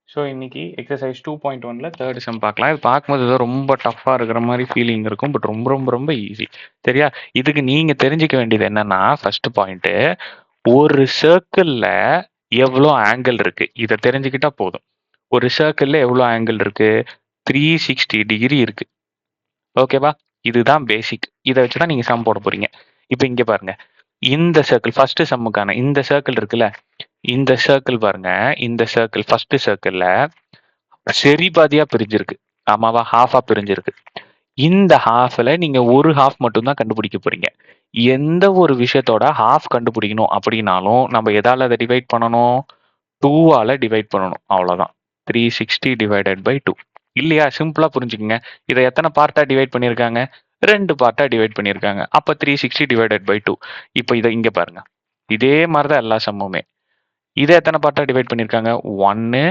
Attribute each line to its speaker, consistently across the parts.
Speaker 1: So இன்னைக்கு exercise 2.1ல third sum பார்க்கலாம். இது பார்க்கும்போது ஏதோ ரொம்ப டஃப்பாக இருக்கிற மாதிரி ஃபீலிங் இருக்கும். பட் ரொம்ப ரொம்ப ரொம்ப ஈஸி. சரியா? இதுக்கு நீங்க தெரிஞ்சுக்க வேண்டியது என்னன்னா, ஃபர்ஸ்ட் பாயிண்ட், ஒரு சர்க்கிள்ல எவ்வளோ ஆங்கிள் இருக்கு இதை தெரிஞ்சுக்கிட்டா போதும். ஒரு சர்க்கிள்ல எவ்வளோ ஆங்கிள் இருக்கு? 360 டிகிரி இருக்கு. ஓகேவா? இதுதான் பேசிக். இதை வச்சுதான் நீங்க சம் போட போறீங்க. இப்போ இங்க பாருங்க, இந்த சர்க்கிள் ஃபர்ஸ்ட் சம்முக்கான இந்த சர்க்கிள் இருக்குல்ல, இந்த சர்க்கிள் பாருங்க, இந்த சர்க்கிள் ஃபர்ஸ்ட் சர்க்கிள்ல சரி பாதியா பிரிஞ்சிருக்கு. ஆமாவா? ஹாஃபா பிரிஞ்சிருக்கு. இந்த ஹாஃப்ல நீங்க ஒரு ஹாஃப் மட்டும் தான் கண்டுபிடிக்க போறீங்க. எந்த ஒரு விஷயத்தோட ஹாஃப் கண்டுபிடிக்கணும் அப்படின்னாலும் நம்ம எதால அதை டிவைட் பண்ணணும்? 2ஆல டிவைட் பண்ணணும். அவ்வளவுதான். 360 டிவைடட் பை 2. இல்லையா? சிம்பிளா புரிஞ்சுக்குங்க. இதை எத்தனை பார்ட்டா டிவைட் பண்ணியிருக்காங்க? 2 பார்ட்டா டிவைட் பண்ணியிருக்காங்க. அப்ப 360 டிவைடட் பை 2. இப்போ இதை இங்க பாருங்க. இதே மாதிரி தான் எல்லா சம்முமே. இதை எத்தனை பார்ட்டா டிவைட் பண்ணியிருக்காங்க? 1,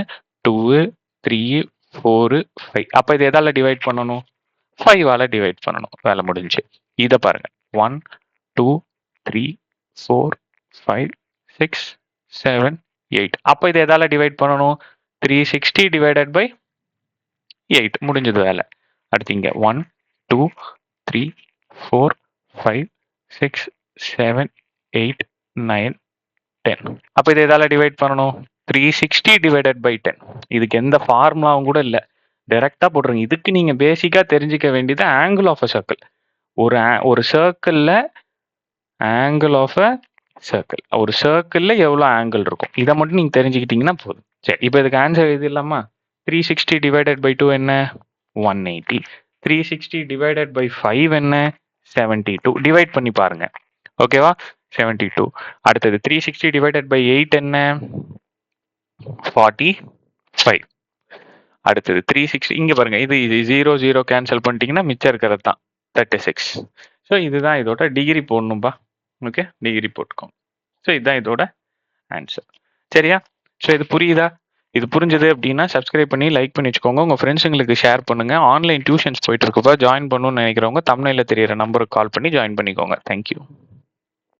Speaker 1: 2, 3, 4, 5. அப்ப இது எதால டிவைட் பண்ணணும்? 5ஆல டிவைட் பண்ணணும். வேலை முடிஞ்சு. இதை பாருங்க. 1, 2, 3, 4, 5, 6, 7, 8. அப்ப இது எதால டிவைட் பண்ணணும்? 360 டிவைடட் பை 8. முடிஞ்சது வேலை. அடுத்து இங்க 1, 2, 3, 4, 5, 6, 7, 8, 9, 10. அப்ப இது எதால டிவைட் பண்ணணும்? 360 டிவைடட் பை 10. இதுக்கு எந்த ஃபார்முலாவும் கூட இல்லை. டைரக்டா போட்டுருங்க. இதுக்கு நீங்க பேசிக்கா தெரிஞ்சுக்க வேண்டியது ஆங்கிள் ஆஃப் அ சர்க்கிள். ஒரு சர்க்கிள்ல ஆங்கிள் ஆஃப் அ சர்க்கிள். ஒரு சர்க்கிள்ல எவ்வளவு ஆங்கிள் இருக்கும் இதை மட்டும் நீங்க தெரிஞ்சுக்கிட்டீங்கன்னா போதும். சரி, இப்போ இதுக்கு ஆன்சர் இது இல்லாமா? 360 டிவைடட் பை 2 என்ன? 180. 360 டிவைடட் பை 5 என்ன? 72. டிவைட் பண்ணி பாருங்க. ஓகேவா? 72. அடுத்தது 360 டிவைடட் பை 8 என்ன? 45. அடுத்தது 360. இங்க பாருங்க, இது 0 0 கேன்சல் பண்ணிட்டீங்கன்னா மிச்சம் இருக்கிறது தான் 36. ஸோ இதுதான் இதோட டிகிரி போடணும்பா. ஓகே, டிகிரி போட்டுக்கோங்க. ஸோ இதுதான் இதோட ஆன்சர். சரியா? ஸோ இது புரியுதா? இது புரிஞ்சது அப்படின்னா சப்ஸ்கிரைப் பண்ணி லைக் பண்ணி வச்சுக்கோங்க. உங்க ஃப்ரெண்ட்ஸுங்களுக்கு ஷேர் பண்ணுங்க. ஆன்லைன் டியூஷன்ஸ் போயிட்டு இருக்குப்பா. ஜாயின் பண்ணணும்னு நினைக்கிறவங்க தமிழ்ல தெரியிற நம்பருக்கு கால் பண்ணி ஜாயின் பண்ணிக்கோங்க. தேங்க்யூ.